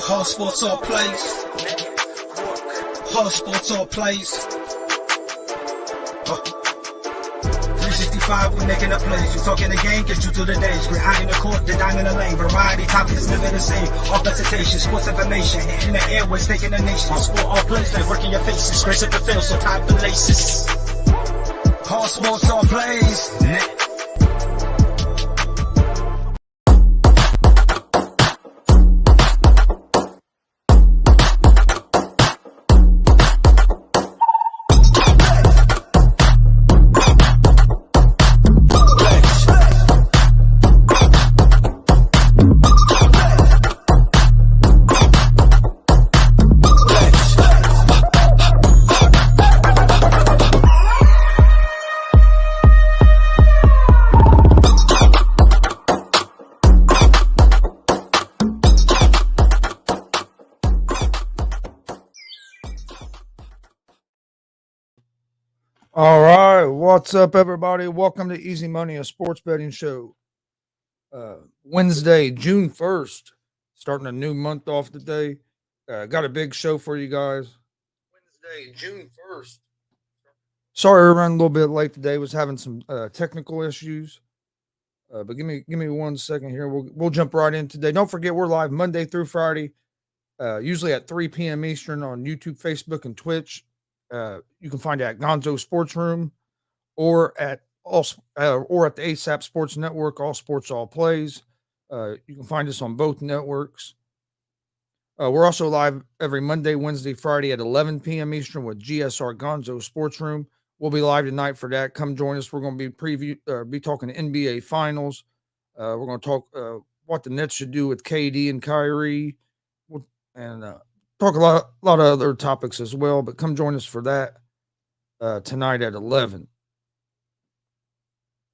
Hard sports all plays. Hard sports all plays. 365, we making up plays. You talking the game, get you to the days. We're high in the court, the dime in the lane. Variety topics, living the same. All presentation, sports information. In the airways, taking the nation. Hard sport all plays, they working your faces. Grace at the field, so tie the laces. Hard sports all plays. All right, what's up, everybody? Welcome to Easy Money, a sports betting show. Wednesday, June 1st, starting a new month off today. Got a big show for you guys. Wednesday, June 1st. Sorry, we're running a little bit late today. Was having some technical issues, but give me 1 second here. We'll jump right in today. Don't forget, we're live Monday through Friday, usually at 3 p.m. Eastern on YouTube, Facebook, and Twitch. You can find it at Gonzo Sports Room or at the ASAP Sports Network, All Sports All Plays. You can find us on both networks. We're also live every Monday, Wednesday, Friday at 11 p.m. Eastern with GSR Gonzo Sports Room. We'll be live tonight for that. Come join us. We're going to be talking NBA Finals. We're going to talk what the Nets should do with KD and Kyrie, and talk a lot of other topics as well, but come join us for that tonight at 11.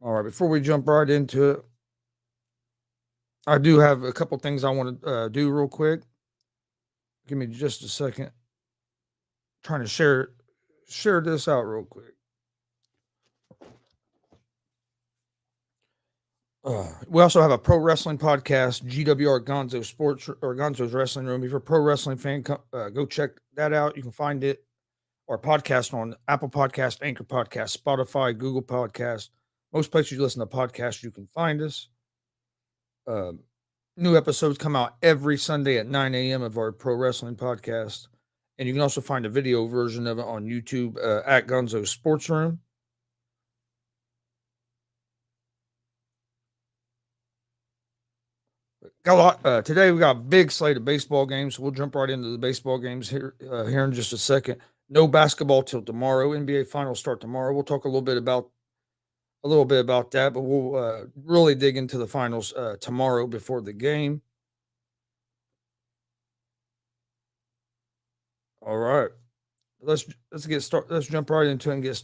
All right, before we jump right into it, I do have a couple things I want to do real quick. Give me just a second. Trying to share this out real quick. We also have a pro wrestling podcast, GWR Gonzo Sports or Gonzo's Wrestling Room. If you're a pro wrestling fan, go check that out. You can find it or podcast on Apple Podcast, Anchor Podcast, Spotify, Google Podcast. Most places you listen to podcasts, you can find us. New episodes come out every Sunday at 9 a.m. of our pro wrestling podcast. And you can also find a video version of it on YouTube at Gonzo Sports Room. Got a lot today. We got a big slate of baseball games. So we'll jump right into the baseball games here in just a second. No basketball till tomorrow. NBA Finals start tomorrow. We'll talk a little bit about that, but we'll really dig into the finals tomorrow before the game. All right, let's get started. Let's jump right into it and get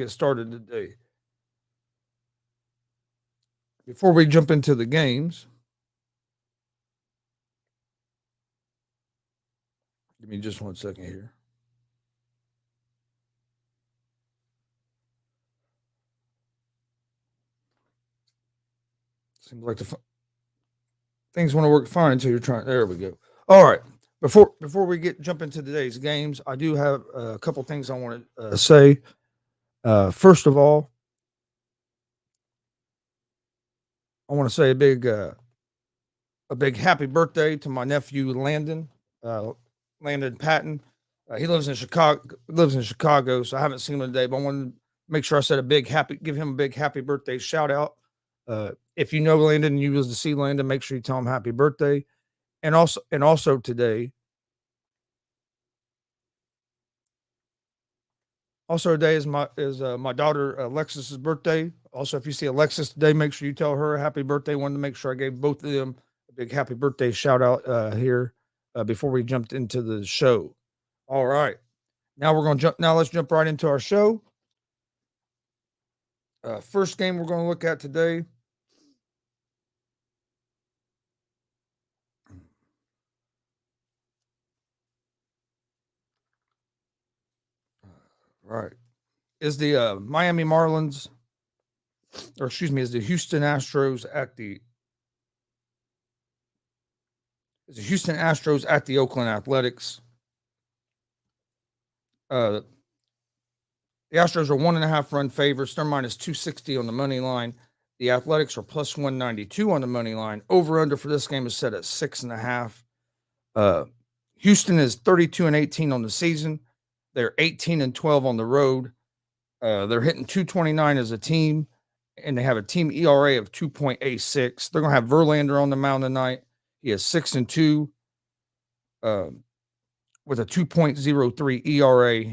started today. Before we jump into the games, give me just 1 second here. Seems like things want to work fine until you're trying. There we go. All right. Before we jump into today's games, I do have a couple things I want to say. First of all, I want to say a big happy birthday to my nephew Landon Patton. He lives in Chicago, so I haven't seen him today, but I wanted to make sure I said give him a big happy birthday shout out. If you know Landon and you was to see Landon, make sure you tell him happy birthday. And also today. Also today is my daughter Alexis's birthday. Also, if you see Alexis today, make sure you tell her happy birthday. Wanted to make sure I gave both of them a big happy birthday shout out here before we jumped into the show. All right. Now let's jump right into our show. First game we're going to look at today. Right. Is the Miami Marlins, or excuse me, is the Houston Astros is the Houston Astros at the Oakland Athletics. The Astros are 1.5 run favorites. They're minus 260 on the money line. The Athletics are plus 192 on the money line. Over under for this game is set at 6.5. Houston is 32-18 on the season. They're 18-12 on the road. They're hitting 229 as a team, and they have a team ERA of 2.86. They're going to have Verlander on the mound tonight. He is 6-2 with a 2.03 ERA.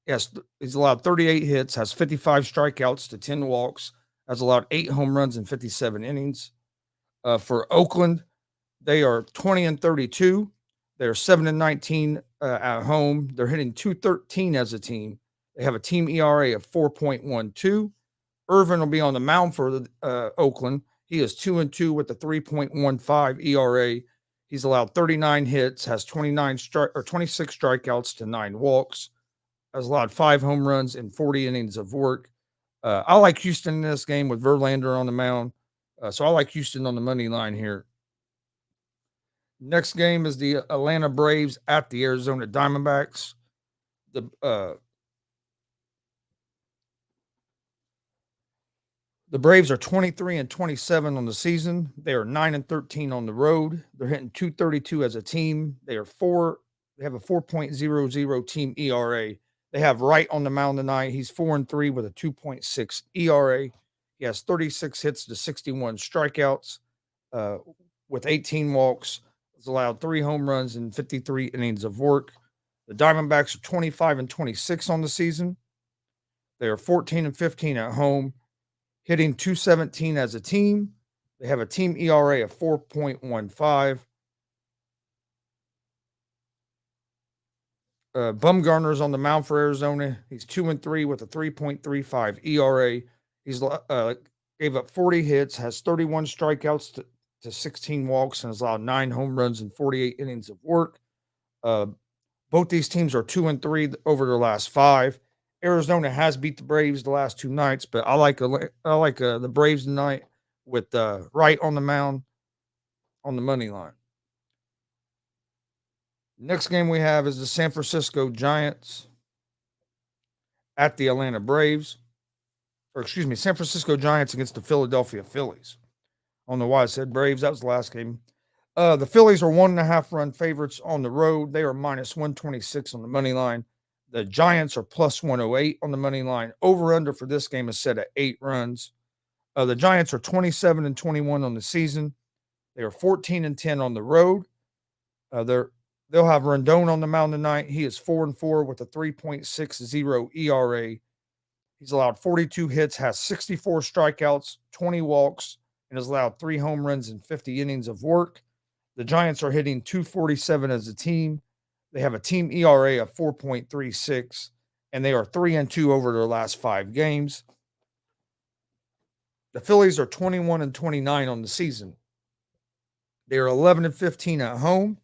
Yes, he's allowed 38 hits, has 55 strikeouts to 10 walks, has allowed 8 home runs in 57 innings. For Oakland, they are 20-32. They're 7-19 at home. They're hitting 213 as a team. They have a team ERA of 4.12. Irvin will be on the mound for Oakland. He is 2-2 with a 3.15 ERA. He's allowed 39 hits, has 26 strikeouts to 9 walks, has allowed 5 home runs in 40 innings of work. I like Houston in this game with Verlander on the mound. So I like Houston on the money line here. Next game is the Atlanta Braves at the Arizona Diamondbacks. The Braves are 23-27 on the season. They are 9-13 on the road. They're hitting 232 as a team. They have a 4.00 team ERA. They have Wright on the mound tonight. He's 4-3 with a 2.6 ERA. He has 36 hits to 61 strikeouts with 18 walks. He's allowed 3 home runs in 53 innings of work. The Diamondbacks are 25-26 on the season. They are 14-15 at home, hitting 217 as a team. They have a team ERA of 4.15. Bumgarner's on the mound for Arizona. He's 2-3 with a 3.35 ERA. He's gave up 40 hits, has 31 strikeouts to 16 walks, and has allowed 9 home runs in 48 innings of work. Both these teams are 2-3 over their last 5. Arizona has beat the Braves the last 2 nights, but I like the Braves tonight with Wright on the mound on the money line. Next game we have is the San Francisco Giants at the Atlanta Braves. San Francisco Giants against the Philadelphia Phillies. I don't know why I said Braves. That was the last game. The Phillies are 1.5 run favorites on the road. They are minus 126 on the money line. The Giants are plus 108 on the money line. Over under for this game is set at 8 runs. The Giants are 27-21 on the season. They are 14-10 on the road. They'll have Rendon on the mound tonight. He is 4-4 with a 3.60 ERA. He's allowed 42 hits, has 64 strikeouts, 20 walks, and has allowed 3 home runs in 50 innings of work. The Giants are hitting 247 as a team. They have a team ERA of 4.36, and they are 3-2 over their last 5 games. The Phillies are 21-29 on the season. They are 11-15 at home.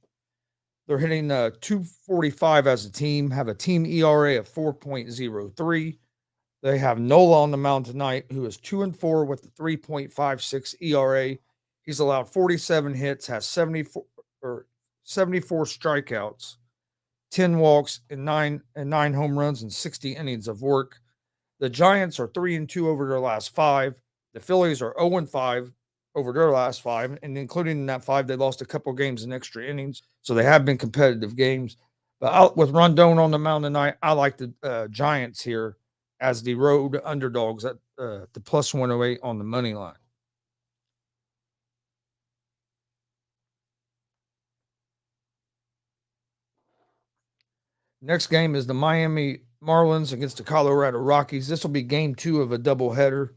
They're hitting 245 as a team, have a team ERA of 4.03. They have Nola on the mound tonight, who is 2-4 with a 3.56 ERA. He's allowed 47 hits, has 74 strikeouts, 10 walks, and 9 home runs in 60 innings of work. The Giants are 3-2 over their last 5. The Phillies are 0-5 over their last 5, and including in that 5, they lost a couple games in extra innings, so they have been competitive games. But with Rondon on the mound tonight, I like the Giants here as the road underdogs at the plus 108 on the money line. Next game is the Miami Marlins against the Colorado Rockies. This will be game 2 of a doubleheader.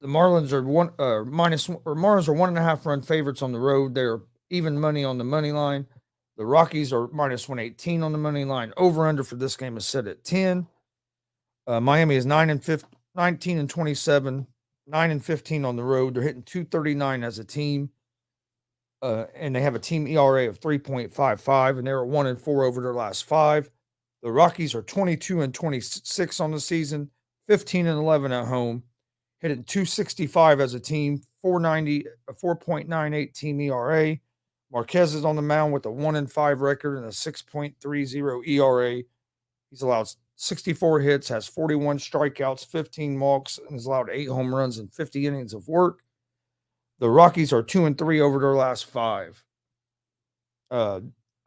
The Marlins are 1.5 run favorites on the road. They're even money on the money line. The Rockies are minus 118 on the money line. Over under for this game is set at 10. Miami is 19-27, 9-15 on the road. They're hitting 239 as a team. And they have a team ERA of 3.55, and they're 1-4 over their last 5. The Rockies are 22-26 on the season, 15-11 at home, hitting 265 as a team, 490, a 4.98 team ERA. Marquez is on the mound with a 1-5 record and a 6.30 ERA. He's allowed 64 hits, has 41 strikeouts, 15 walks, and has allowed 8 home runs and 50 innings of work. The Rockies are 2-3 over their last 5. I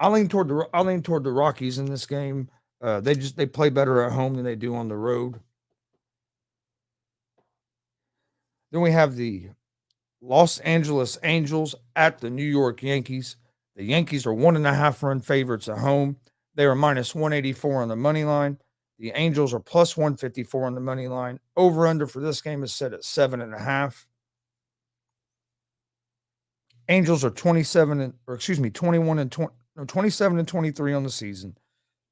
lean toward the Rockies in this game. They play better at home than they do on the road. Then we have the Los Angeles Angels at the New York Yankees. The Yankees are 1.5 run favorites at home. They are minus 184 on the money line. The Angels are plus 154 on the money line. Over under for this game is set at 7.5. Angels are 27 and 23 on the season,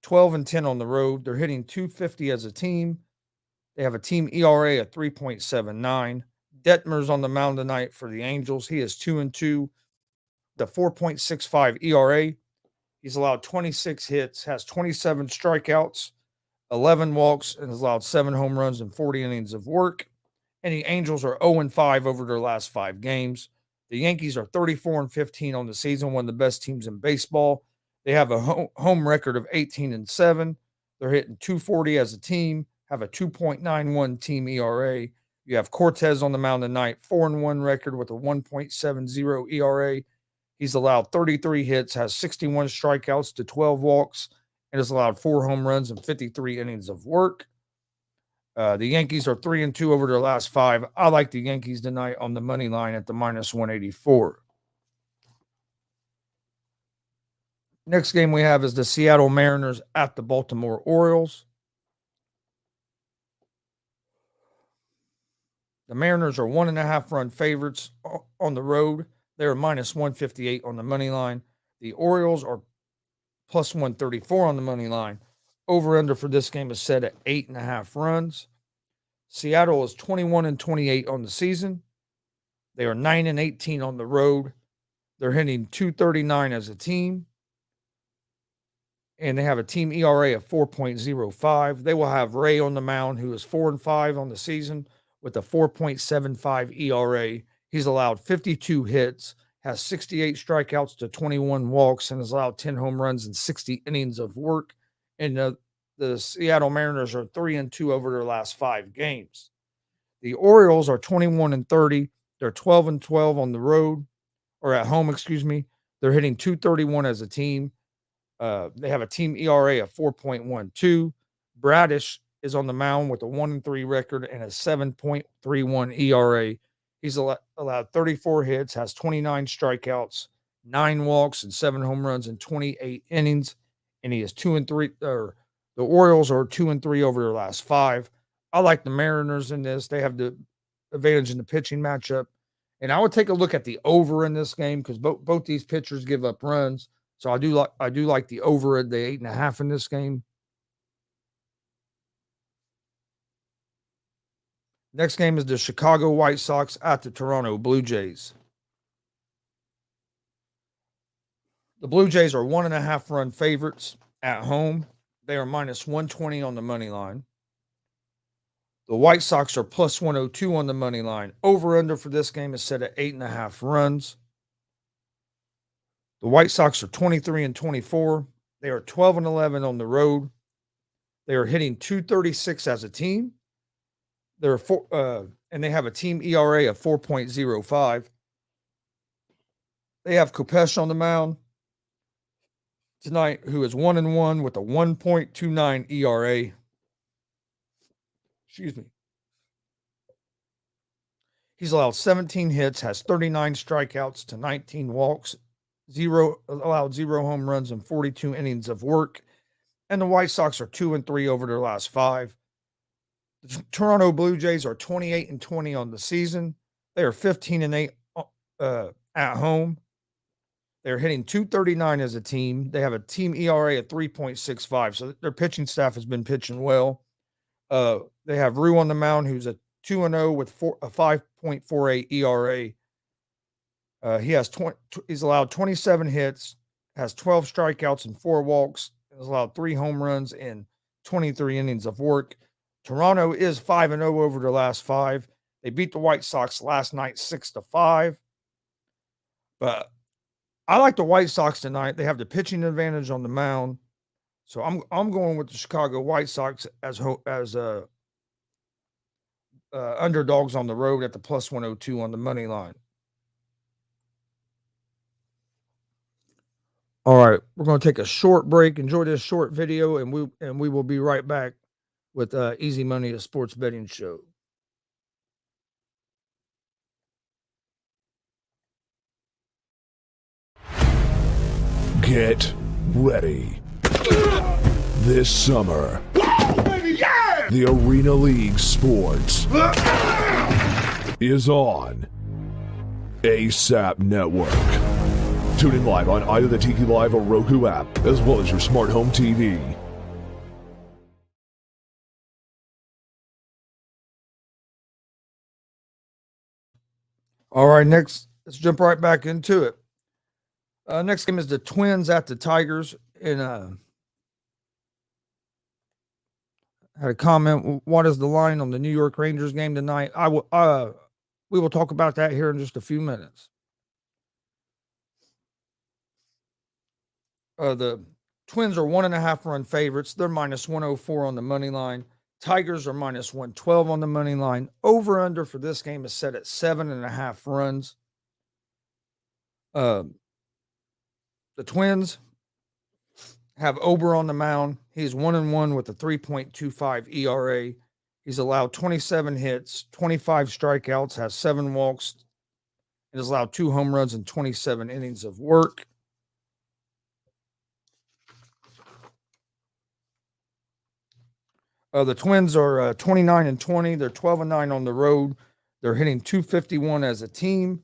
12-10 on the road. They're hitting 250 as a team. They have a team ERA of 3.79. Detmer's on the mound tonight for the Angels. He is 2-2, the 4.65 ERA. He's allowed 26 hits, has 27 strikeouts, 11 walks, and has allowed 7 home runs and 40 innings of work. And the Angels are 0-5 over their last 5 games. The Yankees are 34-15 on the season, one of the best teams in baseball. They have a home record of 18-7. They're hitting 240 as a team, have a 2.91 team ERA. You have Cortez on the mound tonight, 4-1 record with a 1.70 ERA. He's allowed 33 hits, has 61 strikeouts to 12 walks, and has allowed 4 home runs and 53 innings of work. The Yankees are 3-2 over their last 5. I like the Yankees tonight on the money line at the minus 184. Next game we have is the Seattle Mariners at the Baltimore Orioles. The Mariners are 1.5 run favorites on the road. They are minus 158 on the money line. The Orioles are plus 134 on the money line. Over under for this game is set at 8.5 runs. Seattle is 21-28 on the season. They are 9-18 on the road. They're hitting 239 as a team. And they have a team ERA of 4.05. They will have Ray on the mound, who is 4-5 on the season with a 4.75 ERA. He's allowed 52 hits, has 68 strikeouts to 21 walks, and has allowed 10 home runs and 60 innings of work. And the Seattle Mariners are 3-2 over their last 5 games. The Orioles are 21-30. They're 12-12 on the road, or at home, excuse me. They're hitting 231 as a team. They have a team ERA of 4.12. Bradish is on the mound with a 1-3 record and a 7.31 ERA. He's allowed 34 hits, has 29 strikeouts, 9 walks, and 7 home runs in 28 innings. And he is 2-3. The Orioles are 2-3 over their last 5. I like the Mariners in this. They have the advantage in the pitching matchup. And I would take a look at the over in this game because both these pitchers give up runs. So I do like the over at the 8.5 in this game. Next game is the Chicago White Sox at the Toronto Blue Jays. The Blue Jays are 1.5 run favorites at home. They are minus 120 on the money line. The White Sox are plus 102 on the money line. Over under for this game is set at 8.5 runs. The White Sox are 23-24. They are 12-11 on the road. They are hitting 236 as a team. And they have a team ERA of 4.05. They have Kopesh on the mound tonight, who is 1-1 with a 1.29 ERA. Excuse me. He's allowed 17 hits, has 39 strikeouts to 19 walks, allowed 0 home runs and 42 innings of work. And the White Sox are 2-3 over their last 5. The Toronto Blue Jays are 28-20 on the season. They are 15-8 at home. They're hitting 239 as a team. They have a team ERA of 3.65. So their pitching staff has been pitching well. They have Rue on the mound, who's a 2-0 with a 5.48 ERA. He's allowed 27 hits, has 12 strikeouts and 4 walks, has allowed 3 home runs in 23 innings of work. Toronto is 5-0 over their last 5. They beat the White Sox last night 6-5. But I like the White Sox tonight. They have the pitching advantage on the mound. So I'm going with the Chicago White Sox as underdogs on the road at the plus 102 on the money line. All right, we're going to take a short break. Enjoy this short video, and we will be right back with Easy Money, a sports betting show. Get ready. This summer, the Arena League Sports is on ASAP Network. Tune in live on either the Tiki Live or Roku app, as well as your smart home TV. All right, next, let's jump right back into it. Next game is the Twins at the Tigers. And had a comment. What is the line on the New York Rangers game tonight? We will talk about that here in just a few minutes. The Twins are 1.5 run favorites. They're minus 104 on the money line. Tigers are minus 112 on the money line. Over under for this game is set at 7.5 runs. The Twins have Ober on the mound. He's 1-1 with a 3.25 ERA. He's allowed 27 hits, 25 strikeouts, has 7 walks, and has allowed 2 home runs and 27 innings of work. The Twins are 29-20. They're 12-9 on the road. They're hitting .251 as a team,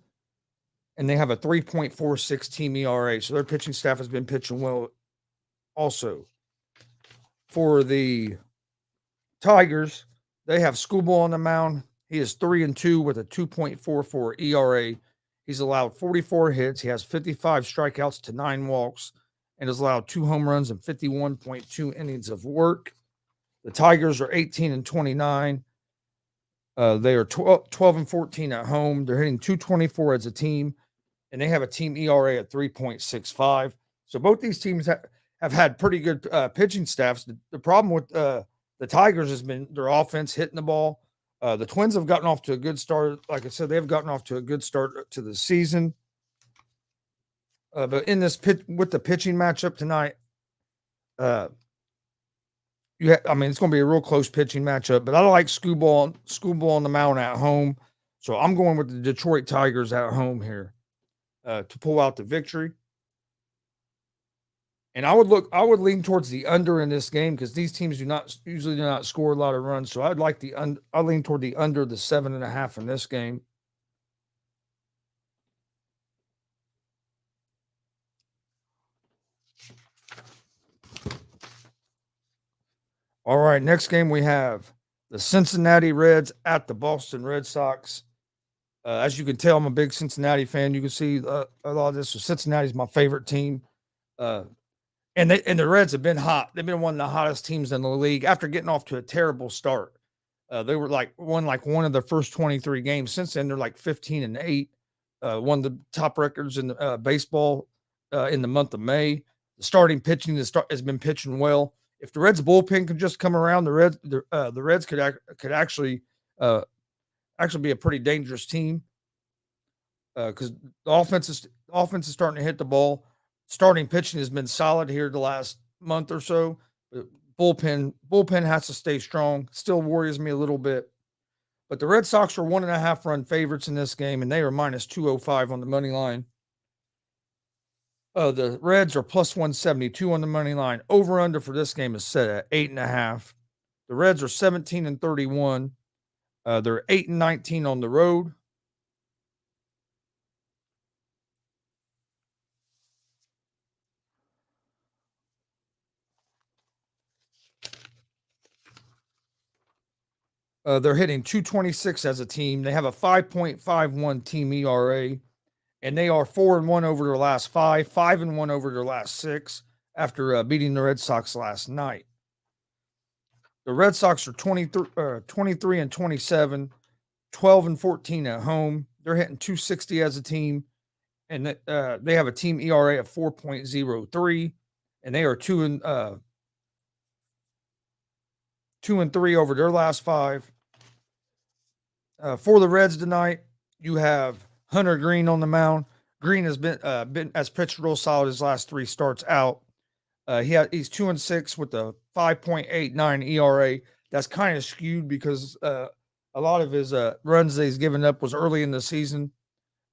and they have a 3.46 team ERA. So their pitching staff has been pitching well also. For the Tigers, they have Schoolball on the mound. He is 3-2 with a 2.44 ERA. He's allowed 44 hits. He has 55 strikeouts to 9 walks and has allowed 2 home runs and 51.2 innings of work. The Tigers are 18-29. They are 12-14 at home. They're hitting .224 as a team, and they have a team ERA at 3.65. So both these teams have had pretty good pitching staffs. The problem with the Tigers has been their offense hitting the ball. The Twins have gotten off to a good start. Like I said, they've gotten off to a good start to the season. But in this with the pitching matchup tonight, it's going to be a real close pitching matchup, but I like Schoolball on the mound at home. So I'm going with the Detroit Tigers at home here to pull out the victory. And I would lean towards the under in this game because these teams usually do not score a lot of runs. So I lean toward the under the 7.5 in this game. All right, next game we have the Cincinnati Reds at the Boston Red Sox. As you can tell, I'm a big Cincinnati fan. You can see a lot of this. So Cincinnati's my favorite team. And the Reds have been hot. They've been one of the hottest teams in the league after getting off to a terrible start. They were won one of their first 23 games. Since then, they're 15-8. One of the top records in baseball in the month of May. The starting pitching has been pitching well. If the Reds bullpen could just come around, the Reds could actually be a pretty dangerous team because the offense is starting to hit the ball. Starting pitching has been solid here the last month or so. Bullpen has to stay strong. Still worries me a little bit. But the Red Sox are 1.5 run favorites in this game, and they are minus 205 on the money line. The Reds are plus 172 on the money line. Over under for this game is set at 8.5. The Reds are 17-31. They're 8-19 on the road. They're hitting .226 as a team. They have a 5.51 team ERA, and they are 4-1 over their last 5, 5-1 over their last 6. after beating the Red Sox last night. The Red Sox are 23 and 27, 12 and 14 at home. They're hitting 260 as a team, and they have a team ERA of 4.03, and they are 2-3 over their last 5. For the Reds tonight, you have Hunter Green on the mound. Green has been pitched real solid his last 3 starts out. He's 2-6 with a 5.89 ERA. That's kind of skewed because a lot of his runs that he's given up was early in the season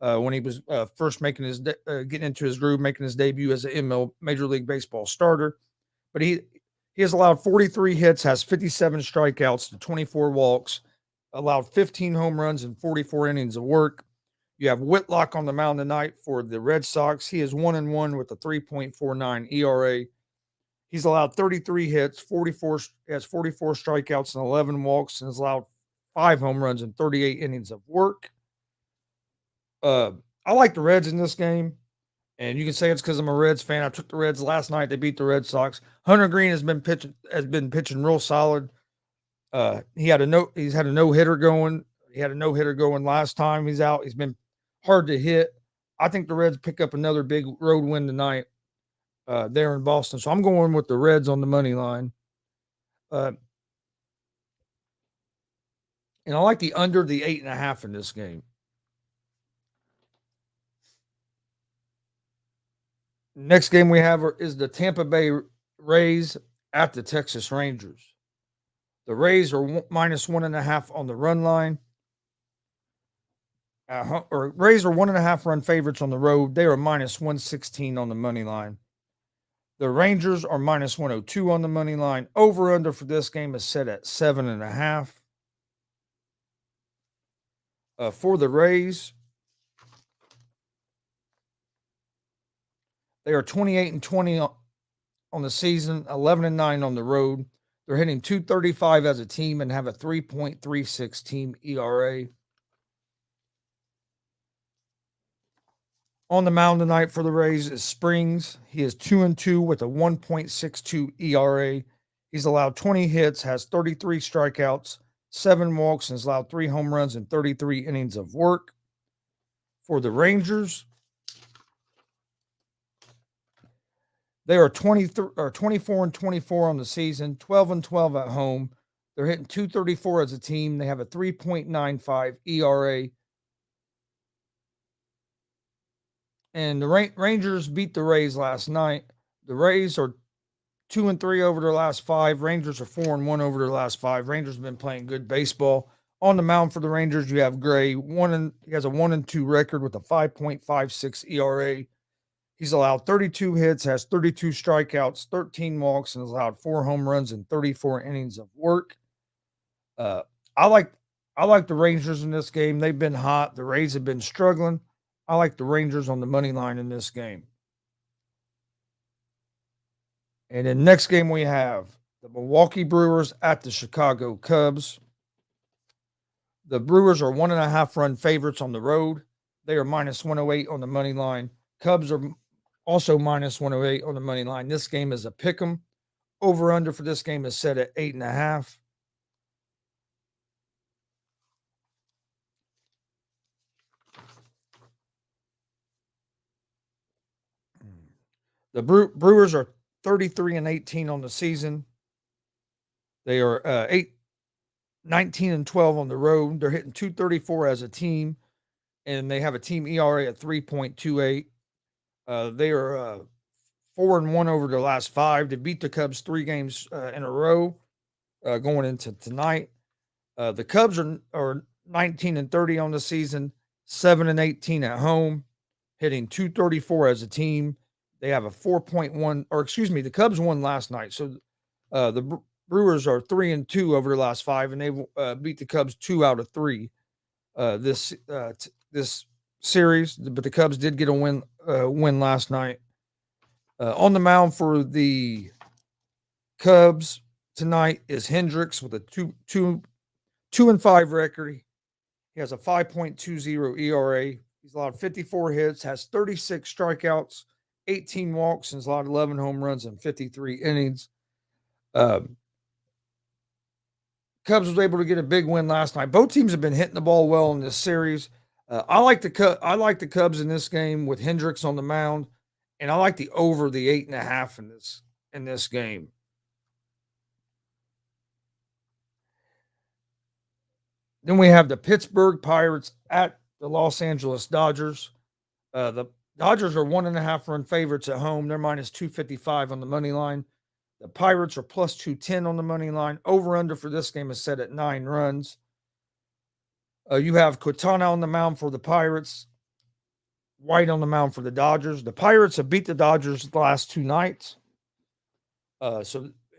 when he was first making getting into his groove, making his debut as an Major League Baseball starter. But he has allowed 43 hits, has 57 strikeouts to 24 walks, allowed 15 home runs and 44 innings of work. You have Whitlock on the mound tonight for the Red Sox. He is 1-1 with a 3.49 ERA. He's allowed 33 hits, 44 strikeouts and 11 walks, and has allowed 5 home runs and 38 innings of work. I like the Reds in this game, and you can say it's because I'm a Reds fan. I took the Reds last night. They beat the Red Sox. Hunter Green has been pitching real solid. He's had a no-hitter going. He had a no-hitter going last time he's out. He's been hard to hit. I think the Reds pick up another big road win tonight there in Boston. So I'm going with the Reds on the money line. And I like the under the 8.5 in this game. Next game we have is the Tampa Bay Rays at the Texas Rangers. The Rays are -1.5 on the run line. Rays are 1.5 run favorites on the road. They are -116 on the money line. The Rangers are -102 on the money line. Over under for this game is set at 7.5. For the Rays, they are 28 and 20 on the season, 11 and 9 on the road. They're hitting .235 as a team and have a 3.36 team ERA. On the mound tonight for the Rays is Springs. He is 2-2 with a 1.62 ERA. He's allowed 20 hits, has 33 strikeouts, 7 walks, and has allowed 3 home runs and 33 innings of work. For the Rangers, they are 24 and 24 on the season, 12 and 12 at home. They're hitting .234 as a team. They have a 3.95 ERA. And the Rangers beat the Rays last night. The Rays are 2-3 over their last 5. Rangers are 4-1 over their last 5. Rangers have been playing good baseball. On the mound for the Rangers, you have Gray. He has a 1-2 record with a 5.56 ERA. He's allowed 32 hits, has 32 strikeouts, 13 walks, and has allowed 4 home runs and 34 innings of work. I like the Rangers in this game. They've been hot. The Rays have been struggling. I like the Rangers on the money line in this game. And then next game we have the Milwaukee Brewers at the Chicago Cubs. The Brewers are 1.5 run favorites on the road. They are -108 on the money line. Cubs are also -108 on the money line. This game is a pick 'em. Over under for this game is set at 8.5. The Brewers are 33 and 18 on the season. They are 19 and 12 on the road. They're hitting .234 as a team, and they have a team ERA at 3.28. They are 4-1 over their last 5. They beat the Cubs 3 games in a row going into tonight. The Cubs are 19 and 30 on the season, 7 and 18 at home, hitting .234 as a team. They have a 4.1, or excuse me, the Cubs won last night. So the Brewers are 3-2 over their last 5, and they beat the Cubs 2 out of 3 this series. But the Cubs did get a win last night. On the mound for the Cubs tonight is Hendricks with a 2-5 record. He has a 5.20 ERA. He's allowed 54 hits, has 36 strikeouts, 18 walks and allowed 11 home runs in 53 innings. Cubs was able to get a big win last night. Both teams have been hitting the ball well in this series. I like the Cubs in this game with Hendricks on the mound, and I like the over the 8.5 in this game. Then we have the Pittsburgh Pirates at the Los Angeles Dodgers. The Dodgers are 1.5 run favorites at home. They're minus 255 on the money line. The Pirates are plus 210 on the money line. Over under for this game is set at 9 runs. You have Quintana on the mound for the Pirates, White on the mound for the Dodgers. The Pirates have beat the Dodgers the last 2 nights. And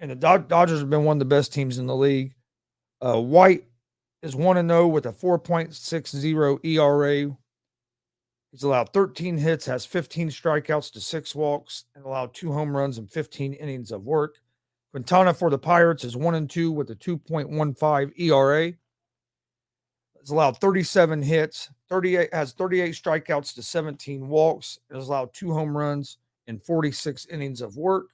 the Dodgers have been one of the best teams in the league. White is 1-0 with a 4.60 ERA. He's allowed 13 hits, has 15 strikeouts to 6 walks, and allowed 2 home runs and 15 innings of work. Quintana for the Pirates is 1-2 with a 2.15 ERA. He's allowed 37 hits, has 38 strikeouts to 17 walks, and has allowed 2 home runs and 46 innings of work.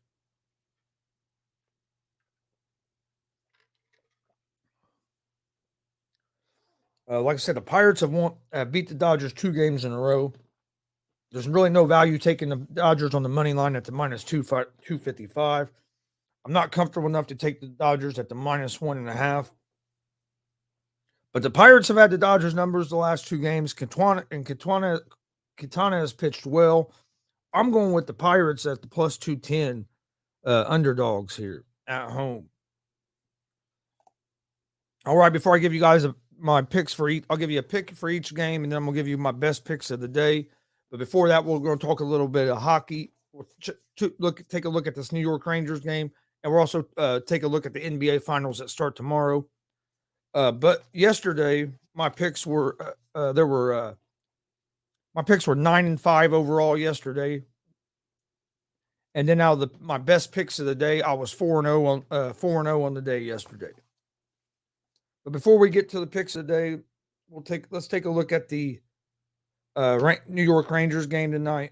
Like I said, the Pirates have beat the Dodgers 2 games in a row. There's really no value taking the Dodgers on the money line at the minus 255. I'm not comfortable enough to take the Dodgers at the minus 1.5. But the Pirates have had the Dodgers numbers the last 2 games. Quintana has pitched well. I'm going with the Pirates at the plus 210 underdogs here at home. All right, before I give you guys my picks for each, I'll give you a pick for each game, and then I'm going to give you my best picks of the day. But before that, we're going to talk a little bit of hockey. We'll take a look at this New York Rangers game, and we'll also take a look at the NBA Finals that start tomorrow. But yesterday, my picks were my picks were 9-5 overall yesterday, and then out of my best picks of the day, I was 4-0 on the day yesterday. But before we get to the picks of the day, let's take a look at the New York Rangers game tonight.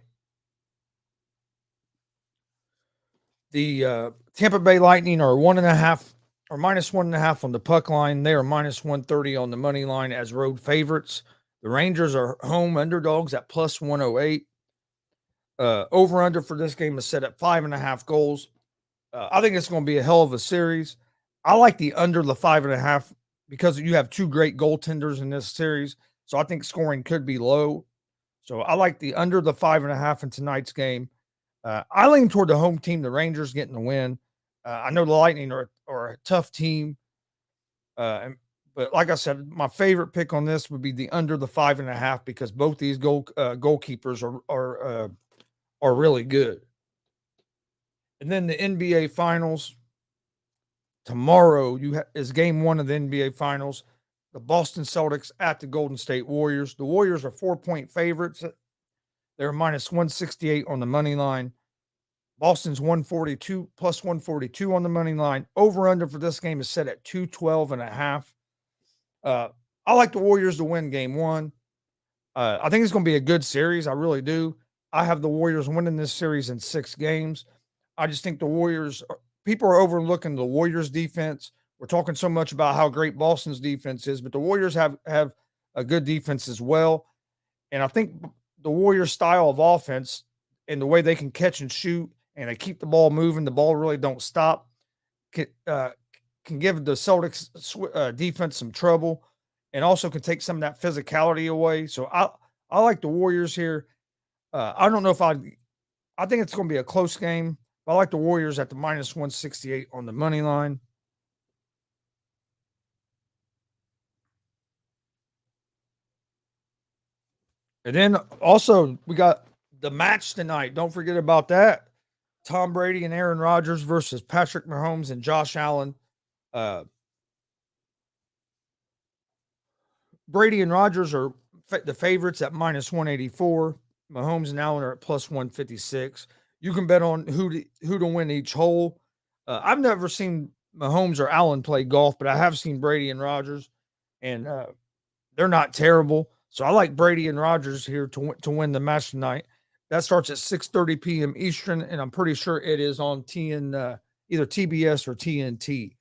The Tampa Bay Lightning are 1.5 or minus 1.5 on the puck line. They are minus 130 on the money line as road favorites. The Rangers are home underdogs at plus 108. Over under for this game is set at 5.5 goals. I think it's going to be a hell of a series. I like the under the 5.5 because you have 2 great goaltenders in this series. So I think scoring could be low. So I like the under the 5.5 in tonight's game. I lean toward the home team, the Rangers, getting the win. I know the Lightning are a tough team. But like I said, my favorite pick on this would be the under the 5.5 because both these goalkeepers are really good. And then the NBA Finals. Tomorrow is game 1 of the NBA Finals. The Boston Celtics at the Golden State Warriors. The Warriors are 4-point favorites. They're minus 168 on the money line. Boston's 142 plus 142 on the money line. Over under for this game is set at 212.5. I like the Warriors to win game 1. I think it's going to be a good series. I really do. I have the Warriors winning this series in 6 games. I just think the Warriors, people are overlooking the Warriors defense. We're talking so much about how great Boston's defense is, but the Warriors have a good defense as well. And I think the Warriors' style of offense and the way they can catch and shoot and they keep the ball moving, the ball really don't stop, can give the Celtics defense some trouble and also can take some of that physicality away. So I like the Warriors here. I don't know if I think it's going to be a close game. I like the Warriors at the minus 168 on the money line. And then also we got the match tonight. Don't forget about that. Tom Brady and Aaron Rodgers versus Patrick Mahomes and Josh Allen. Brady and Rodgers are the favorites at minus 184. Mahomes and Allen are at plus 156. You can bet on who to win each hole. I've never seen Mahomes or Allen play golf, but I have seen Brady and Rodgers, and they're not terrible. So I like Brady and Rodgers here to win the match tonight. That starts at 6:30 p.m. Eastern, and I'm pretty sure it is on either TBS or TNT.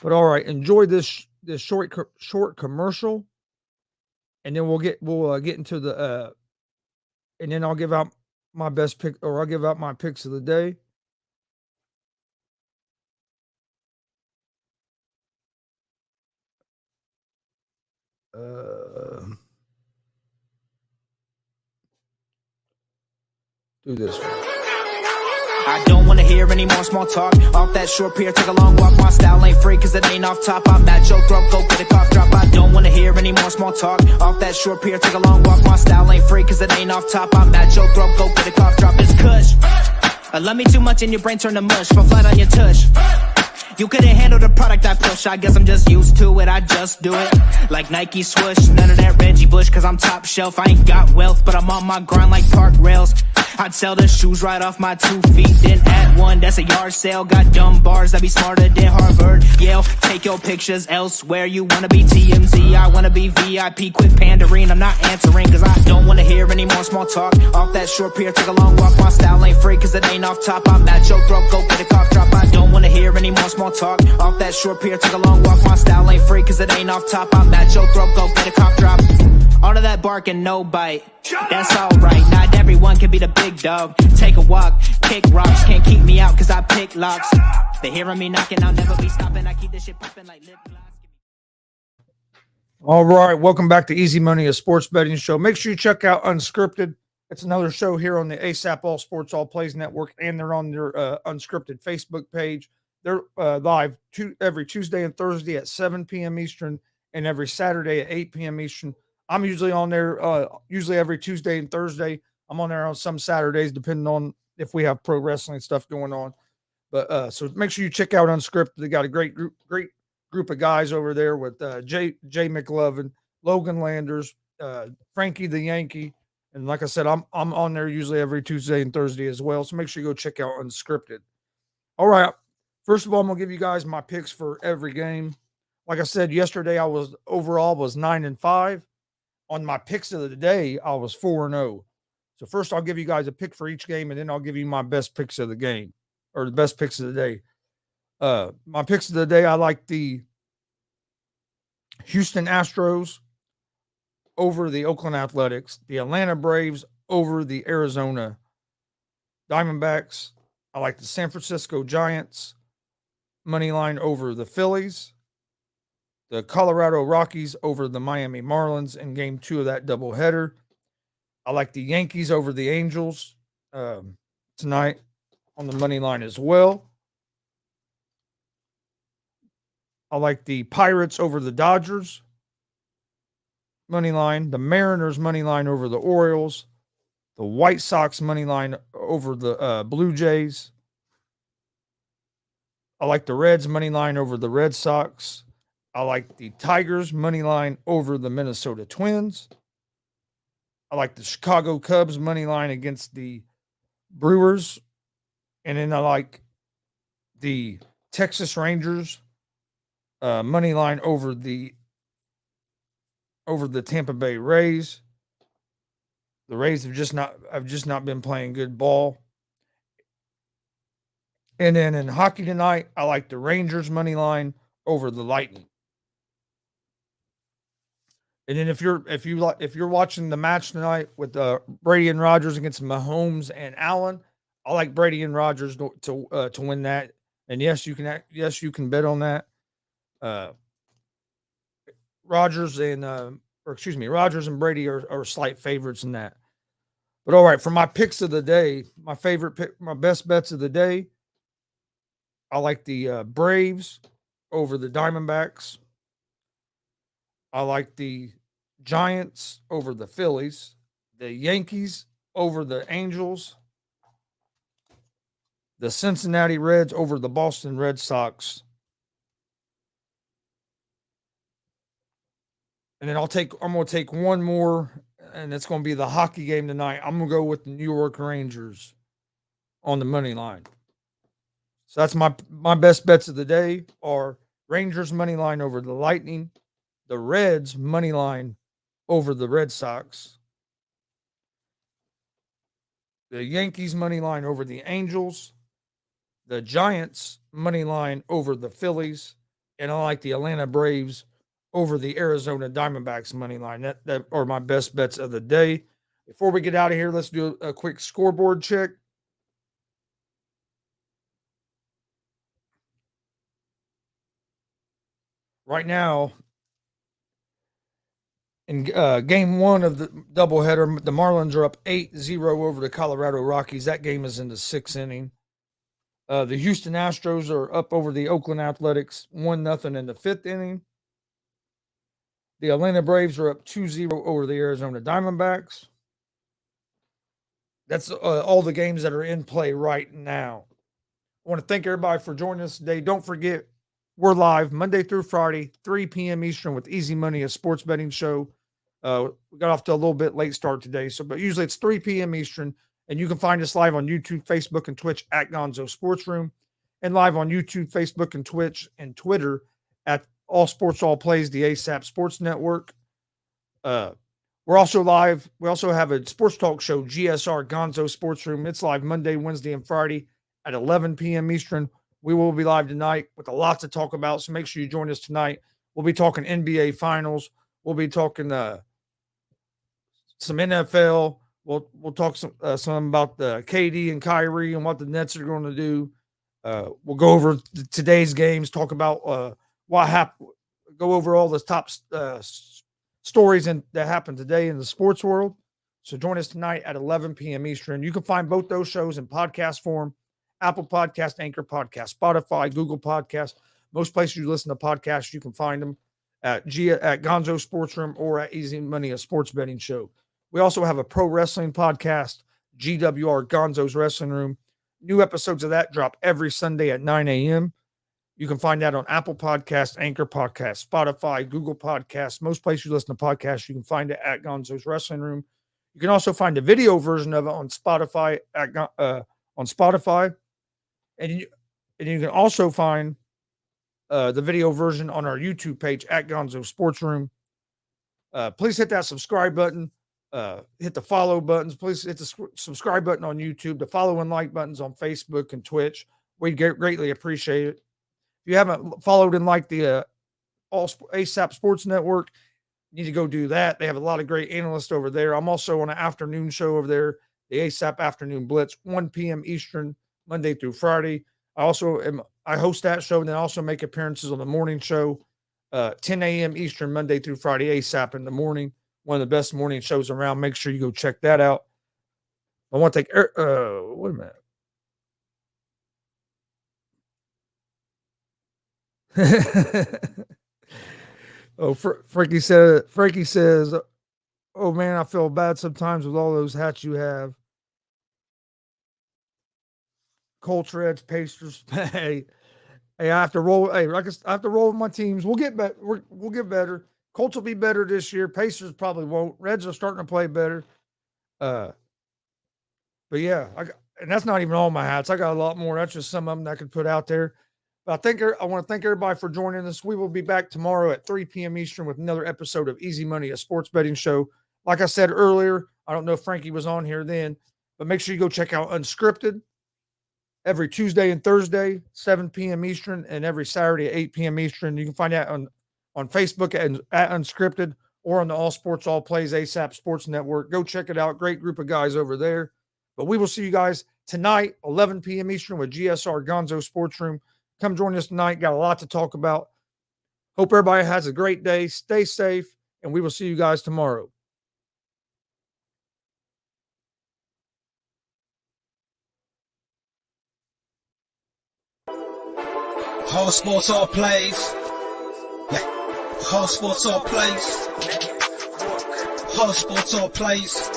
But all right, enjoy this short commercial, and then we'll get into the and then I'll give out my best pick, or I'll give out my picks of the day. Do this one. I don't wanna hear any more small talk. Off that short pier, take a long walk. My style ain't free cause it ain't off top. I'm at your throat, go get a cough drop. I don't wanna hear any more small talk. Off that short pier, take a long walk. My style ain't free cause it ain't off top. I'm at your throat, go get a cough drop. It's kush. I love me too much and your brain turn to mush. Fall flat on your tush. You couldn't handle the product I push. I guess I'm just used to it, I just do it. Like Nike swoosh, none of that Reggie Bush. Cause I'm top shelf, I ain't got wealth. But I'm on my grind like park rails. I'd sell the shoes right off my 2 feet, then add one, that's a yard sale. Got dumb bars that be smarter than Harvard, Yale. Take your pictures elsewhere, you wanna be TMZ, I wanna be VIP. Quit pandering, I'm not answering cause I don't wanna hear any more small talk. Off that short pier, take a long walk. My style ain't free cause it ain't off top. I'm at your throat, go get a cough drop. I don't wanna hear any more small talk. Off that short pier, take a long walk. My style ain't free cause it ain't off top. I'm at your throat, go get a cough drop. All of that bark and no bite, that's alright. Not everyone can be the big dog. Take a walk, kick rocks. Can't keep me out cause I pick locks. They hearing me knocking, I'll never be stopping. I keep this shit popping like lip gloss. All right, welcome back to Easy Money, a sports betting show. Make sure you check out Unscripted. It's another show here on the ASAP All Sports All Plays Network, and they're on their Unscripted Facebook page. They're live every Tuesday and Thursday at 7 p.m. Eastern, and every Saturday at 8 p.m. Eastern. I'm usually on there, usually every Tuesday and Thursday. I'm on there on some Saturdays, depending on if we have pro wrestling stuff going on. But so make sure you check out Unscripted. They got a great group of guys over there with Jay McLovin, Logan Landers, Frankie the Yankee, and like I said, I'm on there usually every Tuesday and Thursday as well. So make sure you go check out Unscripted. All right, first of all, I'm gonna give you guys my picks for every game. Like I said yesterday, I was 9-5. On my picks of the day, I was 4-0. So first, I'll give you guys a pick for each game, and then I'll give you my best picks of the game, or the best picks of the day. My picks of the day, I like the Houston Astros over the Oakland Athletics, the Atlanta Braves over the Arizona Diamondbacks. I like the San Francisco Giants money line over the Phillies, the Colorado Rockies over the Miami Marlins in game 2 of that doubleheader. I like the Yankees over the Angels tonight on the money line as well. I like the Pirates over the Dodgers money line, the Mariners money line over the Orioles, the White Sox money line over the Blue Jays. I like the Reds money line over the Red Sox. I like the Tigers money line over the Minnesota Twins. I like the Chicago Cubs money line against the Brewers. And then I like the Texas Rangers money line over the Tampa Bay Rays. The Rays have just not been playing good ball. And then in hockey tonight, I like the Rangers money line over the Lightning. And then if you're watching the match tonight with Brady and Rodgers against Mahomes and Allen, I like Brady and Rodgers to win that. And yes, you can bet on that. Rodgers and Brady are slight favorites in that. But all right, for my picks of the day, my best bets of the day, I like the Braves over the Diamondbacks. I like the Giants over the Phillies, the Yankees over the Angels, the Cincinnati Reds over the Boston Red Sox. And then I'm going to take one more, and it's going to be the hockey game tonight. I'm going to go with the New York Rangers on the money line. So that's my best bets of the day are Rangers money line over the Lightning, the Reds money line over the Red Sox, the Yankees money line over the Angels, the Giants money line over the Phillies, and I like the Atlanta Braves over the Arizona Diamondbacks money line. That are my best bets of the day. Before we get out of here, let's do a quick scoreboard check. Right now, in game one of the doubleheader, the Marlins are up 8-0 over the Colorado Rockies. That game is in the 6th inning. The Houston Astros are up over the Oakland Athletics 1-0 in the 5th inning. The Atlanta Braves are up 2-0 over the Arizona Diamondbacks. That's all the games that are in play right now. I want to thank everybody for joining us today. Don't forget, we're live Monday through Friday, 3 p.m. Eastern with Easy Money, a sports betting show. We got off to a little bit late start today, but usually it's 3 p.m. Eastern, and you can find us live on YouTube, Facebook, and Twitch at Gonzo Sports Room, and live on YouTube, Facebook, and Twitch and Twitter at All Sports All Plays, the ASAP Sports Network. We're also live. We also have a sports talk show, GSR Gonzo Sports Room. It's live Monday, Wednesday, and Friday at 11 p.m. Eastern. We will be live tonight with a lot to talk about, so make sure you join us tonight. We'll be talking NBA Finals. We'll be talking some NFL. We'll talk some about the KD and Kyrie and what the Nets are going to do. We'll go over today's games, talk about what happened, go over all the top stories that happened today in the sports world. So join us tonight at 11 p.m. Eastern. You can find both those shows in podcast form: Apple Podcast, Anchor Podcast, Spotify, Google Podcast. Most places you listen to podcasts, you can find them at Gonzo Sports Room or at Easy Money, a sports betting show. We also have a pro wrestling podcast, GWR Gonzo's Wrestling Room. New episodes of that drop every Sunday at 9 a.m. You can find that on Apple Podcasts, Anchor Podcasts, Spotify, Google Podcasts. Most places you listen to podcasts, you can find it at Gonzo's Wrestling Room. You can also find a video version of it on Spotify and you can also find the video version on our YouTube page at Gonzo Sports Room. Please hit that subscribe button. Hit the follow buttons. Please hit the subscribe button on YouTube. The follow and like buttons on Facebook and Twitch. We'd greatly appreciate it. If you haven't followed and liked the ASAP Sports Network, you need to go do that. They have a lot of great analysts over there. I'm also on an afternoon show over there, the ASAP Afternoon Blitz, 1 p.m. Eastern, Monday through Friday. I host that show, and then also make appearances on the morning show, 10 a.m. Eastern, Monday through Friday, ASAP in the morning. One of the best morning shows around. Make sure you go check that out. I want to take wait a minute. Frankie says, oh man, I feel bad sometimes with all those hats you have. Colts, Reds, Pacers. Hey, I have to roll. Hey, I have to roll with my teams. We'll get better. We'll get better. Colts will be better this year. Pacers probably won't. Reds are starting to play better. But yeah, and that's not even all my hats. I got a lot more. That's just some of them that I could put out there. But I want to thank everybody for joining us. We will be back tomorrow at 3 p.m. Eastern with another episode of Easy Money, a sports betting show. Like I said earlier, I don't know if Frankie was on here then, but make sure you go check out Unscripted every Tuesday and Thursday, 7 p.m. Eastern, and every Saturday at 8 p.m. Eastern. You can find that on Facebook at Unscripted or on the All Sports All Plays ASAP Sports Network. Go check it out. Great group of guys over there. But we will see you guys tonight, 11 p.m. Eastern with GSR Gonzo Sports Room. Come join us tonight. Got a lot to talk about. Hope everybody has a great day. Stay safe, and we will see you guys tomorrow. All sports, all plays. Yeah. All sports, all plays. All sports, all plays.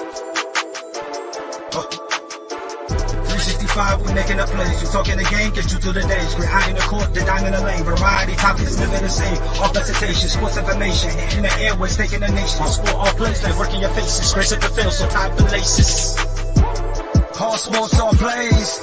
365, we making up plays. You talking the game, get you to the days. We're high in the court, the dime in the lane. Variety, topics, living the same. All presentation, sports information. In the airways, taking the nation. All sport, all plays, like working your faces. Grace at the field, so tie the laces. All sports, all plays.